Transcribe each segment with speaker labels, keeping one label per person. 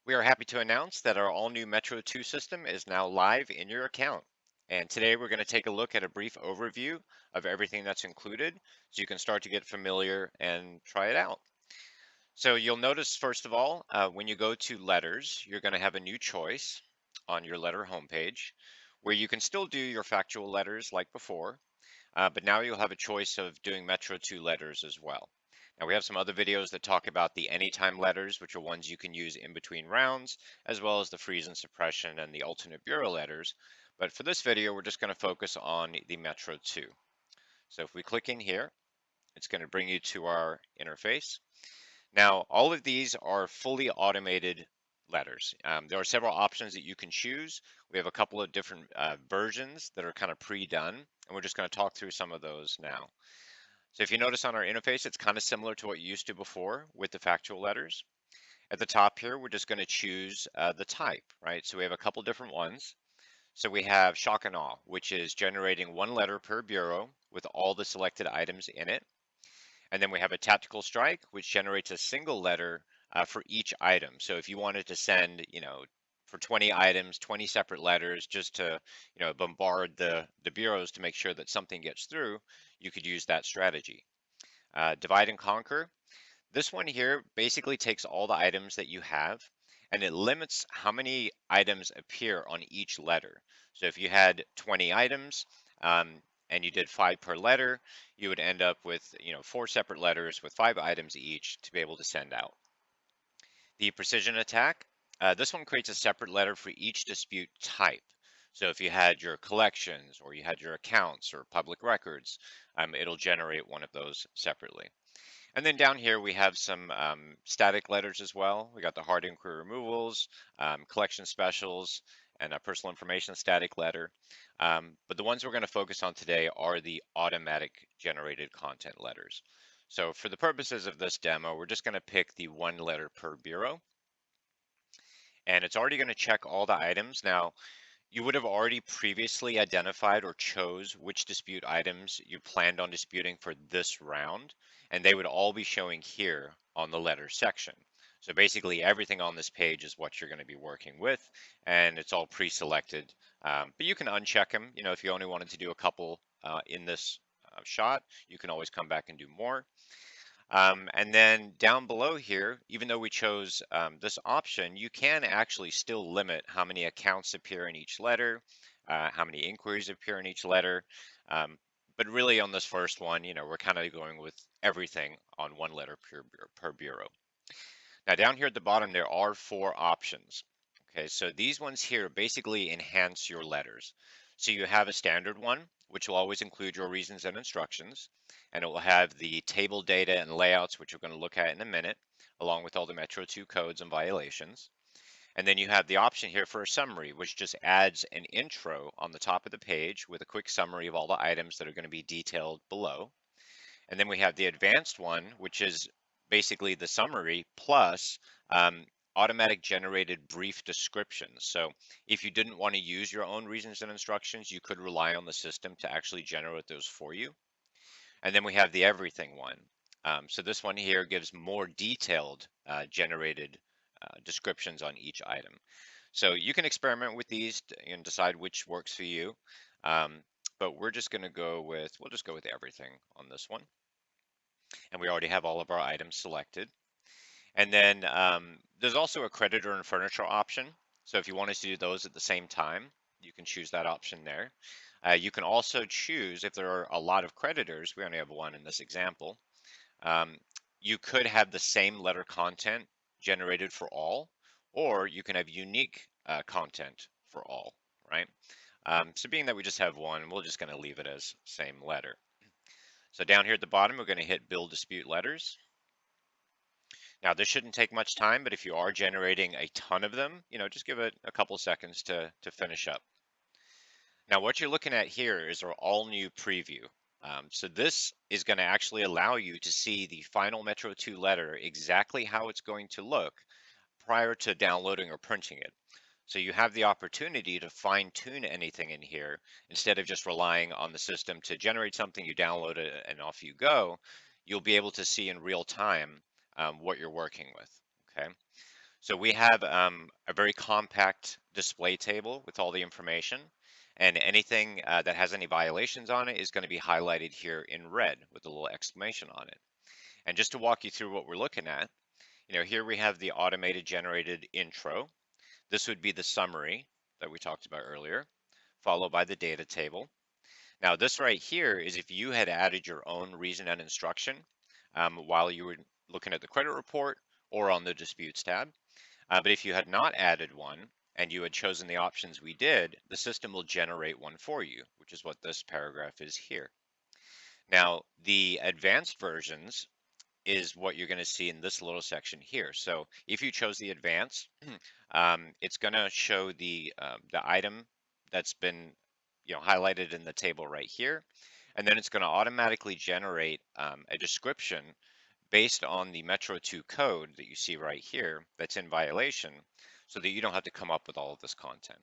Speaker 1: We are happy to announce that our all-new Metro2 system is now live in your account. And today we're going to take a look at a brief overview of everything that's included so you can start to get familiar and try it out. So you'll notice, first of all, when you go to letters, you're going to have a new choice on your letter homepage where you can still do your factual letters like before, but now you'll have a choice of doing Metro 2 letters as well. Now we have some other videos that talk about the anytime letters, which are ones you can use in between rounds, as well as the freeze and suppression and the alternate bureau letters. But for this video, we're just going to focus on the Metro 2. So if we click in here, it's going to bring you to our interface. Now, all of these are fully automated letters. There are several options that you can choose. We have a couple of different versions that are kind of pre-done, and we're just going to talk through some of those now. So if you notice on our interface, it's kind of similar to what you used to before with the factual letters. At the top here, we're just going to choose the type, right? So we have a couple different ones. So we have shock and awe, which is generating one letter per bureau with all the selected items in it. And then we have a tactical strike, which generates a single letter for each item. So if you wanted to send, for 20 items, 20 separate letters just to, bombard the bureaus to make sure that something gets through, you could use that strategy. Divide and conquer. This one here basically takes all the items that you have and it limits how many items appear on each letter. So if you had 20 items, and you did 5 per letter, you would end up with, 4 separate letters with 5 items each to be able to send out. The precision attack, this one creates a separate letter for each dispute type. So if you had your collections or you had your accounts or public records, it'll generate one of those separately. And then down here we have some static letters as well. We got the hard inquiry removals, collection specials, and a personal information static letter. But the ones we're going to focus on today are the automatic generated content letters. So for the purposes of this demo, we're just going to pick the one letter per bureau. And it's already going to check all the items. Now, you would have already previously identified or chose which dispute items you planned on disputing for this round, and they would all be showing here on the letter section. So basically everything on this page is what you're going to be working with, and it's all pre-selected. But you can uncheck them. If you only wanted to do a couple in this shot, you can always come back and do more. And then down below here, even though we chose this option, you can actually still limit how many accounts appear in each letter, how many inquiries appear in each letter. But really on this first one, we're kind of going with everything on one letter per bureau. Now down here at the bottom, there are 4 options. Okay, so these ones here basically enhance your letters. So you have a standard one, which will always include your reasons and instructions, and it will have the table data and layouts, which we're going to look at in a minute, along with all the Metro 2 codes and violations. And then you have the option here for a summary, which just adds an intro on the top of the page with a quick summary of all the items that are going to be detailed below. And then we have the advanced one, which is basically the summary plus automatic generated brief descriptions. So if you didn't want to use your own reasons and instructions, you could rely on the system to actually generate those for you. And then we have the everything one. So this one here gives more detailed generated descriptions on each item. So you can experiment with these and decide which works for you. But we're just going to we'll just go with everything on this one. And we already have all of our items selected. And then there's also a creditor and furniture option. So if you wanted to do those at the same time, you can choose that option there. You can also choose if there are a lot of creditors, we only have one in this example, you could have the same letter content generated for all, or you can have unique content for all, right? So being that we just have one, we're just going to leave it as same letter. So down here at the bottom, we're going to hit Build Dispute Letters. Now, this shouldn't take much time, but if you are generating a ton of them, just give it a couple seconds to finish up. Now, what you're looking at here is our all new preview. So this is going to actually allow you to see the final Metro 2 letter, exactly how it's going to look prior to downloading or printing it. So you have the opportunity to fine tune anything in here instead of just relying on the system to generate something, you download it, and off you go. You'll be able to see in real time what you're working with, okay? So we have a very compact display table with all the information, and anything that has any violations on it is going to be highlighted here in red with a little exclamation on it. And just to walk you through what we're looking at, here we have the automated generated intro. This would be the summary that we talked about earlier, followed by the data table. Now, this right here is if you had added your own reason and instruction while you were looking at the credit report or on the disputes tab. But if you had not added one and you had chosen the options we did, the system will generate one for you, which is what this paragraph is here. Now, the advanced versions is what you're going to see in this little section here. So if you chose the advanced, it's going to show the item that's been highlighted in the table right here, and then it's going to automatically generate a description based on the Metro2 code that you see right here that's in violation, so that you don't have to come up with all of this content.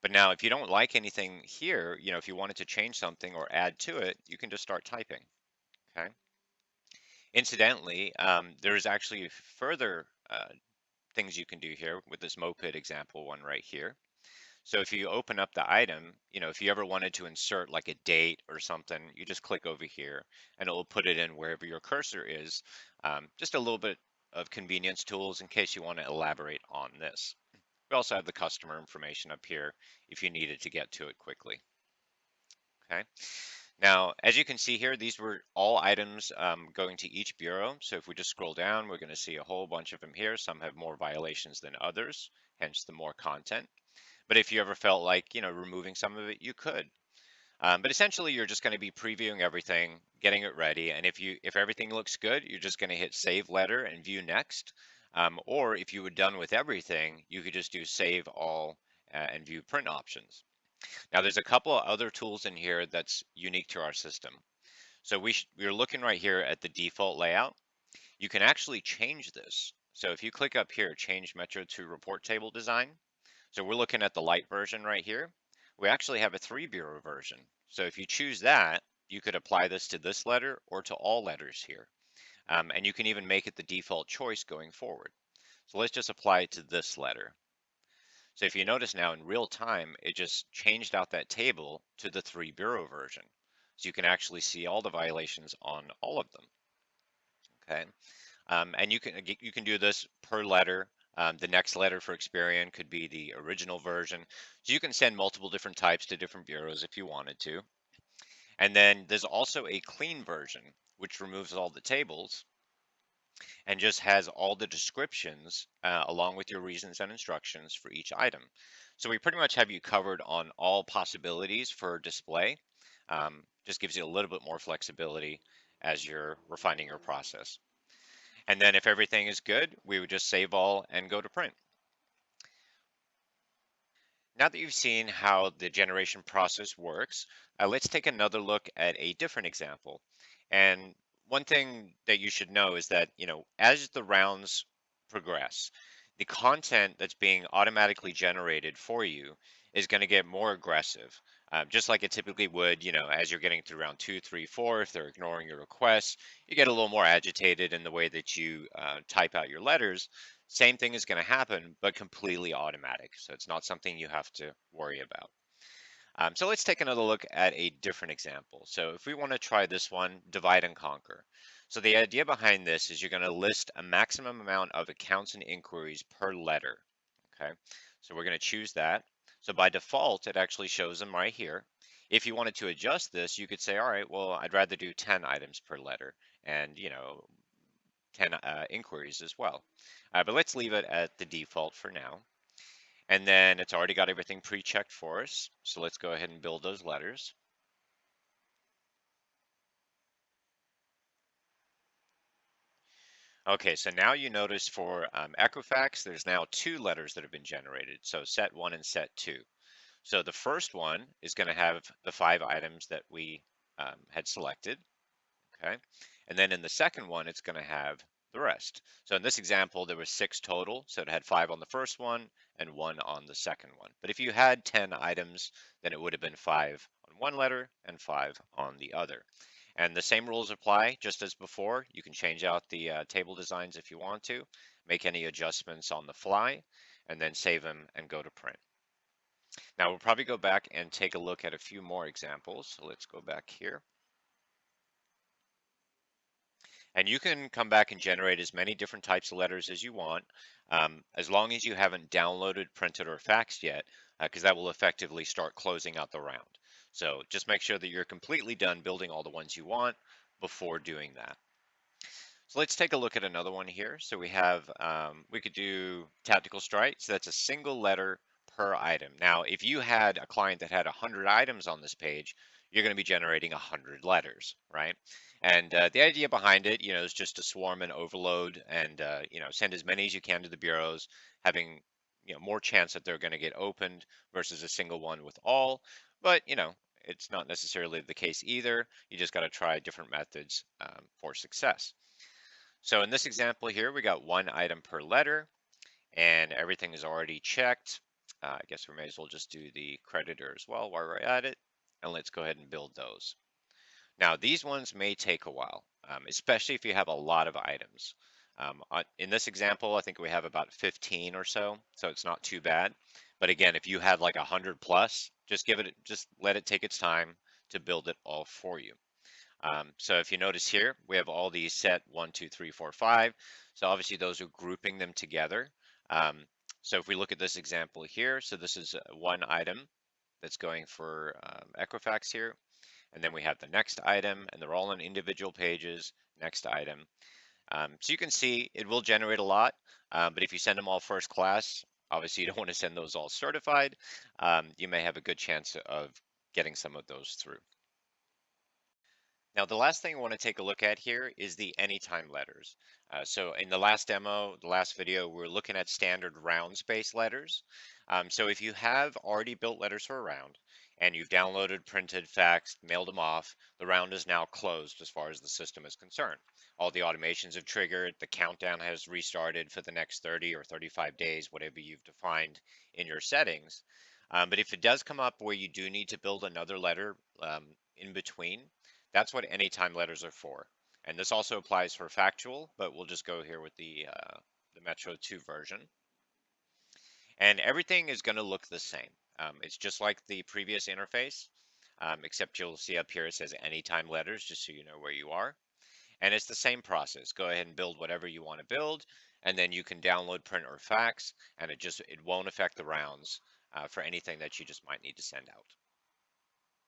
Speaker 1: But now, if you don't like anything here, if you wanted to change something or add to it, you can just start typing. Okay. Incidentally, there's actually further things you can do here with this moped example one right here. So if you open up the item, if you ever wanted to insert like a date or something, you just click over here and it will put it in wherever your cursor is. Just a little bit of convenience tools in case you want to elaborate on this. We also have the customer information up here if you needed to get to it quickly. Okay. Now, as you can see here, these were all items going to each bureau. So if we just scroll down, we're going to see a whole bunch of them here. Some have more violations than others, hence the more content. But if you ever felt like, removing some of it, you could. But essentially, you're just going to be previewing everything, getting it ready. And if everything looks good, you're just going to hit Save Letter and View Next. Or if you were done with everything, you could just do Save All and View Print options. Now, there's a couple of other tools in here that's unique to our system. So we're looking right here at the default layout. You can actually change this. So if you click up here, Change Metro2 Report Table Design. So we're looking at the light version right here. We actually have a 3-bureau version. So if you choose that, you could apply this to this letter or to all letters here. And you can even make it the default choice going forward. So let's just apply it to this letter. So if you notice now in real time, it just changed out that table to the 3-bureau version. So you can actually see all the violations on all of them. Okay. And you can do this per letter. The next letter for Experian could be the original version. So you can send multiple different types to different bureaus if you wanted to. And then there's also a clean version, which removes all the tables and just has all the descriptions along with your reasons and instructions for each item. So we pretty much have you covered on all possibilities for display. Just gives you a little bit more flexibility as you're refining your process. And then if everything is good, we would just save all and go to print. Now that you've seen how the generation process works, let's take another look at a different example. And one thing that you should know is that, as the rounds progress, the content that's being automatically generated for you is going to get more aggressive, just like it typically would, as you're getting through round 2, 3, 4. If they're ignoring your requests, you get a little more agitated in the way that you type out your letters. Same thing is going to happen, but completely automatic. So it's not something you have to worry about. So let's take another look at a different example. So if we want to try this one, divide and conquer. So the idea behind this is you're going to list a maximum amount of accounts and inquiries per letter. Okay, so we're going to choose that. So by default, it actually shows them right here. If you wanted to adjust this, you could say, all right, well, I'd rather do 10 items per letter and, 10 inquiries as well. But let's leave it at the default for now. And then it's already got everything pre-checked for us. So let's go ahead and build those letters. Okay, so now you notice for Equifax, there's now 2 letters that have been generated. So set 1 and set 2. So the first one is going to have the 5 items that we had selected. Okay, and then in the second one, it's going to have the rest. So in this example, there was 6 total. So it had 5 on the first one and 1 on the second one. But if you had 10 items, then it would have been 5 on one letter and 5 on the other. And the same rules apply just as before. You can change out the table designs if you want to, make any adjustments on the fly, and then save them and go to print. Now we'll probably go back and take a look at a few more examples. So let's go back here. And you can come back and generate as many different types of letters as you want, as long as you haven't downloaded, printed, or faxed yet, because that will effectively start closing out the round. So just make sure that you're completely done building all the ones you want before doing that. So let's take a look at another one here. So we have, we could do tactical strike. So that's a single letter per item. Now, if you had a client that had 100 items on this page, you're going to be generating 100 letters, right? And the idea behind it, is just to swarm and overload and, send as many as you can to the bureaus, having, more chance that they're going to get opened versus a single one with all. But, it's not necessarily the case either. You just got to try different methods for success. So in this example here, we got one item per letter and everything is already checked. I guess we may as well just do the creditor as well while we're at it. And let's go ahead and build those. Now, these ones may take a while, especially if you have a lot of items. In this example, I think we have about 15 or so it's not too bad. But again, if you had like 100 plus, just let it take its time to build it all for you. So if you notice here, we have all these set 1, 2, 3, 4, 5. So obviously those are grouping them together. So if we look at this example here, so this is one item that's going for Equifax here. And then we have the next item, and they're all on individual pages, next item. So you can see it will generate a lot, but if you send them all first class, obviously you don't want to send those all certified. You may have a good chance of getting some of those through. Now, the last thing I want to take a look at here is the anytime letters. So in the last demo, the last video, we're looking at standard rounds-based letters. So if you have already built letters for a round and you've downloaded, printed, faxed, mailed them off, the round is now closed as far as the system is concerned. All the automations have triggered, the countdown has restarted for the next 30 or 35 days, whatever you've defined in your settings. But if it does come up where you do need to build another letter in between, that's what anytime letters are for. And this also applies for factual, but we'll just go here with the Metro2 version. And everything is going to look the same. It's just like the previous interface, except you'll see up here it says anytime letters, just so you know where you are. And it's the same process. Go ahead and build whatever you want to build, and then you can download, print, or fax, and it won't affect the rounds for anything that you just might need to send out.